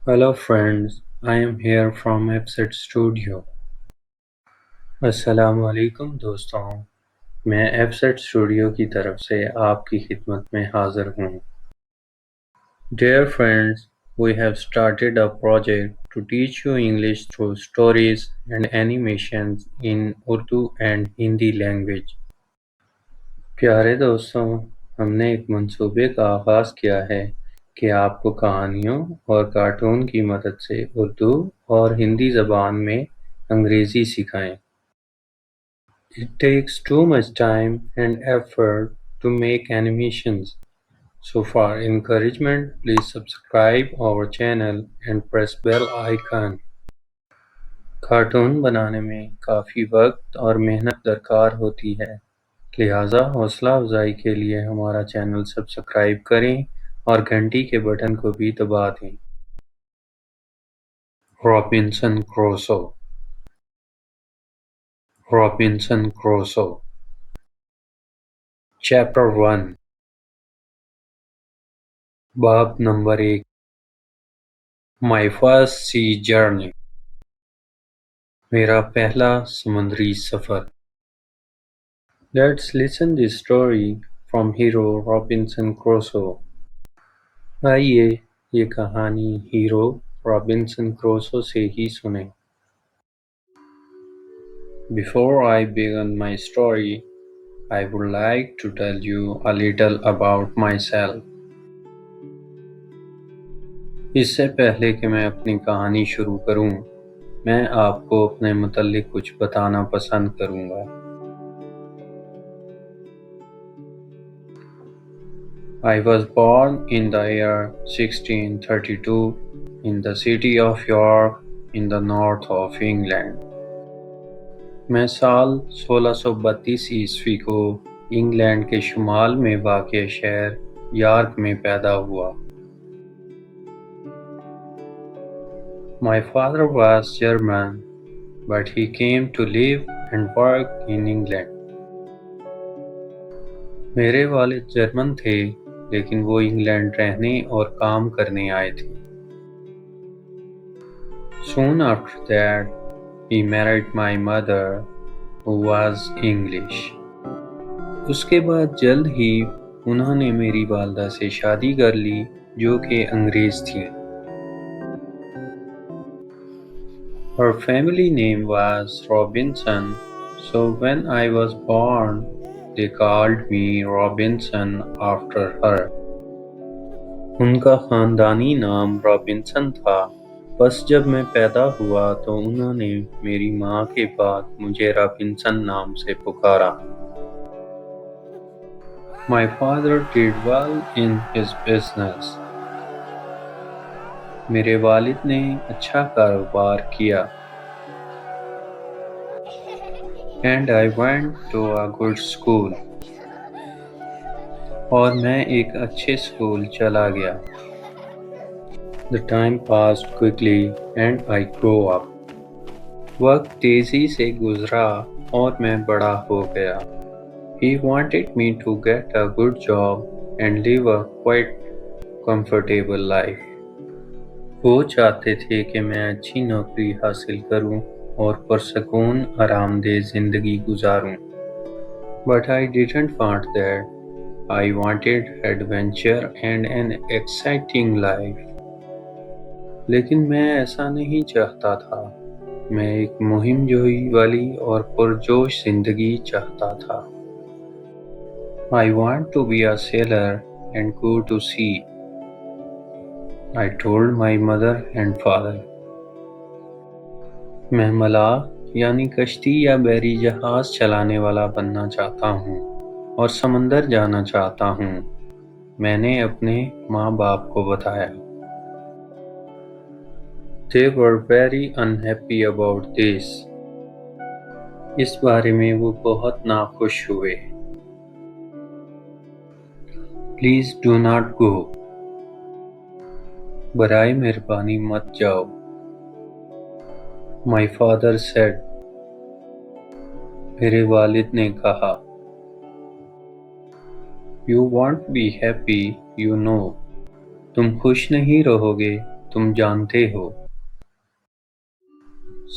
Hello friends, I am here from Epset Studio. السلام علیکم دوستوں، میں ایپسیٹ اسٹوڈیو کی طرف سے آپ کی خدمت میں حاضر ہوں۔ Dear friends, we have started a project to teach you English through stories and animations in Urdu and Hindi language. پیارے دوستوں، ہم نے ایک منصوبے کا آغاز کیا ہے کہ آپ کو کہانیوں اور کارٹون کی مدد سے اردو اور ہندی زبان میں انگریزی سکھائیں۔ It takes too much time and effort to make animations. So for encouragement, please subscribe our channel and press bell icon. Cartoon بنانے میں کافی وقت اور محنت درکار ہوتی ہے، لہٰذا حوصلہ افزائی کے لیے ہمارا چینل سبسکرائب کریں اور گھنٹی کے بٹن کو بھی دبا دیں۔ Robinson Crusoe Robinson Crusoe chapter 1 باب نمبر 1 مائی فرسٹ سی جرنی میرا پہلا سمندری سفر۔ Let's listen this story from hero Robinson Crusoe. آئیے یہ کہانی ہیرو رابنسن کروسو سے ہی سنیں۔ Before I begin my story, I would like to tell you a little about myself. اس سے پہلے کہ میں اپنی کہانی شروع کروں، میں آپ کو اپنے متعلق کچھ بتانا پسند کروں گا۔ I was born in the year 1632 in the city of York in the north of England. میں سال 1632 عیسوی کو انگلینڈ کے شمال میں واقع شہر یارک میں پیدا ہوا۔ My father was German, but he came to live and work in England. میرے والد جرمن تھے، لیکن وہ انگلینڈ رہنے اور کام کرنے آئے تھے۔ Soon after that, he married my mother, who was English. اس کے بعد جلد ہی انہوں نے میری والدہ سے شادی کر لی جو کہ انگریز تھیں۔ Her family name was Robinson, so when I was born, they called me Robinson after her. ان کا خاندانی نام رابنسن تھا، بس جب میں پیدا ہوا تو انہوں نے میری ماں کے بعد مجھے رابنسن نام سے پکارا۔ My father did well in his business. میرے والد نے اچھا کاروبار کیا۔ And I went to a good school. اور میں ایک اچھے اسکول چلا گیا۔ The time passed quickly and I grew up. وقت تیزی سے گزرا اور میں بڑا ہو گیا۔ He wanted me to get a good job and live a quite comfortable life. وہ چاہتے تھے کہ میں اچھی نوکری حاصل کروں اور پرسکون آرام دہ زندگی گزاروں۔ But I didn't want that. I wanted adventure and an exciting life. لیکن میں ایسا نہیں چاہتا تھا، میں ایک مہم جوئی والی اور پرجوش زندگی چاہتا تھا۔ I want to be a sailor and go to sea, I told my mother and father. میں ملاح یعنی کشتی یا بحری جہاز چلانے والا بننا چاہتا ہوں اور سمندر جانا چاہتا ہوں، میں نے اپنے ماں باپ کو بتایا۔ They were very unhappy about this. اس بارے میں وہ بہت ناخوش ہوئے۔ Please do not go. برائے مہربانی مت جاؤ۔ My father said. میرے والد نے کہا۔ You won't be happy, you know. تم خوش نہیں رہو گے، تم جانتے ہو۔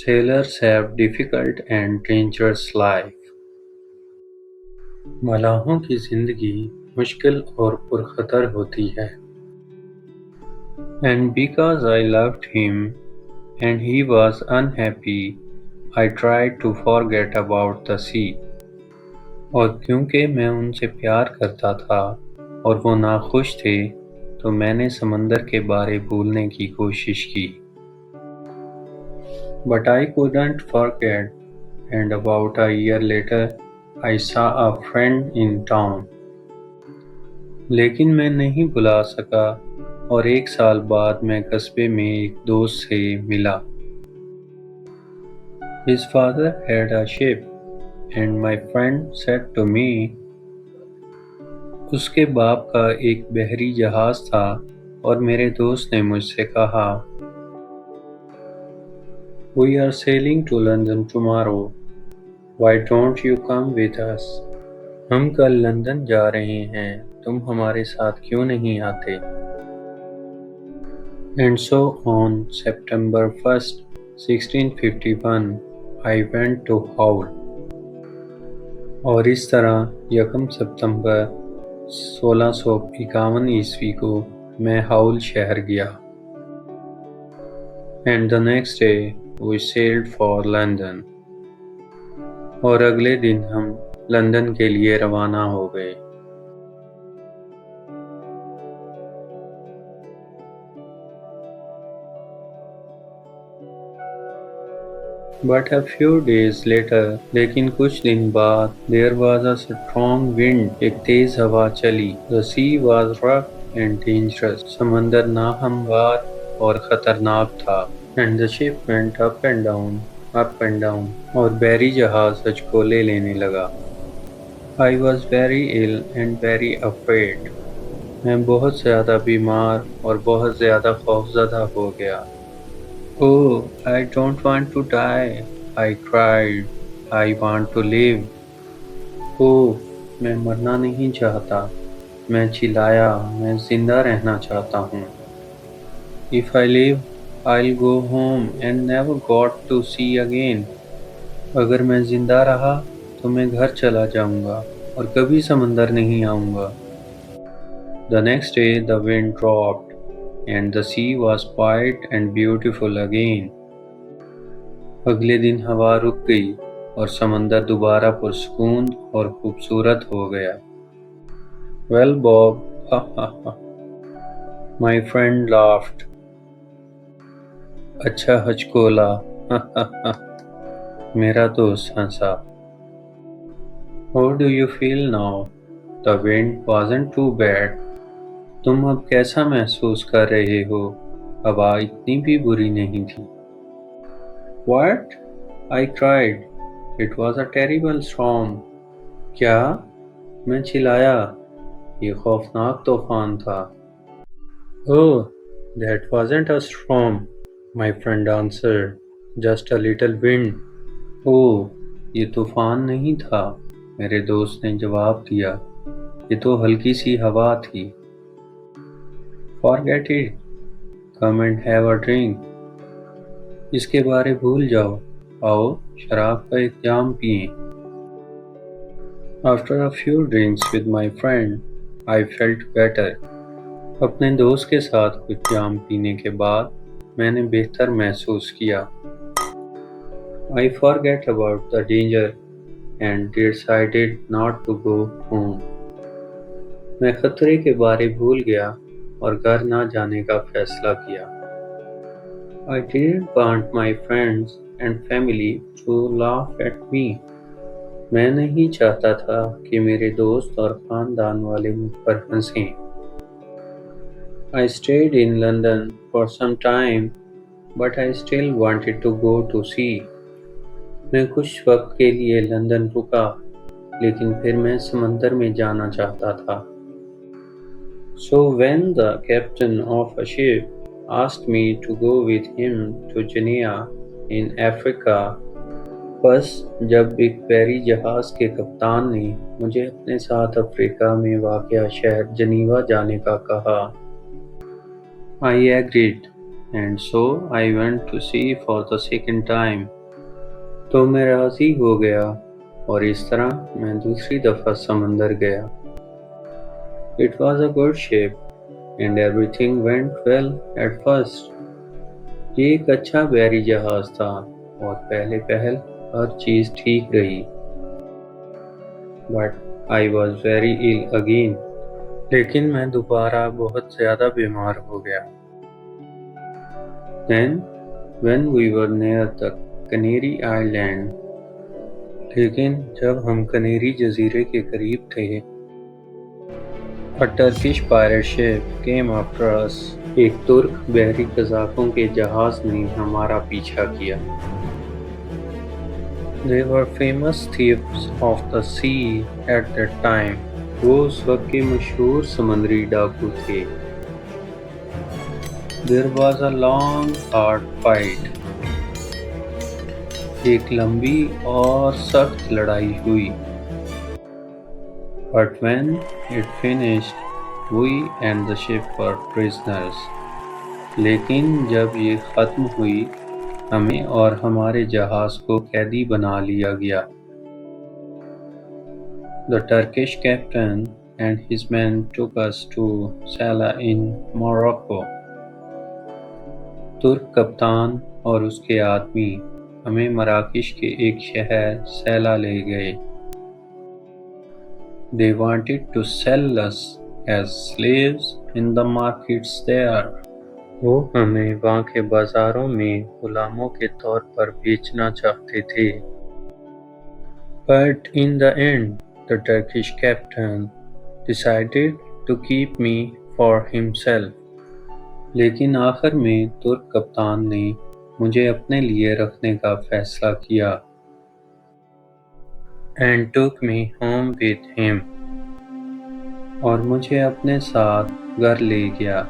Sailors have difficult and dangerous life. ملاحوں کی زندگی مشکل اور پرخطر ہوتی ہے۔ And because I loved him and he was unhappy, I tried to forget about the sea. اور کیونکہ میں ان سے پیار کرتا تھا اور وہ ناخوش تھے تو میں نے سمندر کے بارے بھولنے کی کوشش کی۔ But I couldn't forget, and about a year later, I saw a friend in town. لیکن میں نہیں بھلا سکا اور ایک سال بعد میں قصبے میں ایک دوست سے ملا۔ His father had a ship, and my friend said to me, اس کے باپ کا ایک بحری جہاز تھا اور میرے دوست نے مجھ سے کہا، We are sailing to London tomorrow. Why don't you come with us? ہم کل لندن جا رہے ہیں، تم ہمارے ساتھ کیوں نہیں آتے؟ And so on September 1st, 1651, I went to Hull. اور اس طرح 1 ستمبر 1651 کو میں ہاؤل شہر گیا۔ And the next day we sailed for London. اور اگلے دن ہم لندن کے لیے روانہ ہو گئے۔ But a few days later, لیکن کچھ دن بعد there was a strong wind. ایک تیز ہوا چلی۔ The sea was rough and dangerous. سمندر ناہموار اور خطرناک تھا۔ And the ship went up and down, up and down. اور بحری جہاز ہچکولے لینے لگا۔ I was very ill and very afraid. میں بہت زیادہ بیمار اور بہت زیادہ خوفزدہ ہو گیا۔ Oh, I don't want to die, I cried. I want to live. Oh, میں مرنا نہیں چاہتا، میں چلایا، میں زندہ رہنا چاہتا ہوں۔ If I live, I'll go home and never got to sea again. اگر میں زندہ رہا تو میں گھر چلا جاؤں گا اور کبھی سمندر نہیں آؤں گا۔ The next day the wind dropped and the sea was quiet and beautiful again. اگلے دن ہوا رک گئی اور سمندر دوبارہ پرسکون اور خوبصورت ہو گیا۔ Well, Bob, ha ha ha. My friend laughed. اچھا ہچکولا، ha ha ha. میرا دوست ہنسا۔ How do you feel now? The wind wasn't too bad. تم اب کیسا محسوس کر رہے ہو؟ ہوا اتنی بھی بری نہیں تھی۔ What? I cried. It was a terrible storm. کیا؟ میں چلایا، یہ خوفناک طوفان تھا۔ Oh, that wasn't a storm, my friend answered. Just a little wind. Oh, یہ طوفان نہیں تھا، میرے دوست نے جواب دیا، یہ تو ہلکی سی ہوا تھی۔ Forget it. Come and have a drink. اس کے بارے بھول جاؤ، آؤ شراب کا ایک جام پئیں۔ After a few drinks with my friend, I felt better. اپنے دوست کے ساتھ کچھ جام پینے کے بعد میں نے بہتر محسوس کیا۔ I forget about the danger and decided not to go home. میں خطرے کے بارے بھول گیا اور گھر نہ جانے کا فیصلہ کیا۔ I didn't want my friends and family to laugh at me. میں نہیں چاہتا تھا کہ میرے دوست اور خاندان والے مجھ پر ہنسیں۔ I stayed in London for some time, but I still wanted to go to sea. میں کچھ وقت کے لیے لندن رکا، لیکن پھر میں سمندر میں جانا چاہتا تھا۔ So when the captain of a ship asked me to go with him to Geneva in Africa, بس جب ایک بحری جہاز کے کپتان نے مجھے اپنے ساتھ افریقہ میں واقع شہر جنیوا جانے کا کہا، I agreed. and so I went to sea for the second time. تو میں راضی ہو گیا اور اس طرح میں دوسری دفعہ سمندر گیا. It was a good ship and everything went well at first. یہ ایک اچھا بحری جہاز تھا اور پہلے پہل ہر چیز ٹھیک رہی. But I was very ill again. لیکن میں دوبارہ بہت زیادہ بیمار ہو گیا. Then when we were near the Canary Island, لیکن جب ہم کنیری جزیرے کے قریب تھے, a Turkish pirate ship came after us. ایک ترک بحری قزاقوں کے جہاز نے ہمارا پیچھا کیا. They were famous thieves of the sea at that time. وہ اس وقت کے مشہور سمندری ڈاکو تھے. There was a long hard fight. ایک لمبی اور سخت لڑائی ہوئی. But when it finished, we and the ship were prisoners. لیکن جب یہ ختم ہوئی, ہمیں اور ہمارے جہاز کو قیدی بنا لیا گیا. The Turkish captain and his men took us to Salah in Morocco. ترک کپتان اور اس کے آدمی ہمیں مراکش کے ایک شہر سیلا لے گئے. They wanted to sell us as slaves in the markets there. وہ ہمیں وہاں کے بازاروں میں غلاموں کے طور پر بیچنا چاہتے تھے. But in the end, the Turkish captain decided to keep me for himself. لیکن آخر میں ترک کپتان نے مجھے اپنے لیے رکھنے کا فیصلہ کیا. And took me home with him. اور مجھے اپنے ساتھ گھر لے گیا.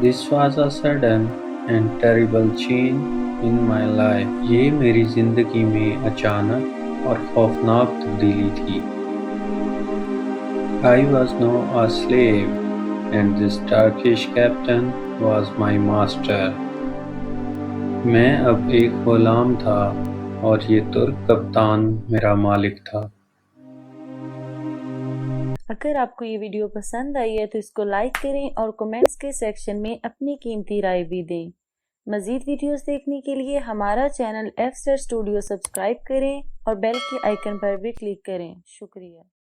This was a sudden and terrible change in my life. یہ میری زندگی میں اچانک اور خوفناک تبدیلی تھی. I was now a slave and this Turkish captain was my master. میں اب ایک غلام تھا اور یہ ترک کپتان میرا مالک تھا. اگر آپ کو یہ ویڈیو پسند آئی ہے تو اس کو لائک کریں اور کومنٹس کے سیکشن میں اپنی قیمتی رائے بھی دیں. مزید ویڈیوز دیکھنے کے لیے ہمارا channel F star studio subscribe کریں اور بیل کے آئیکن پر بھی کلک کریں. شکریہ.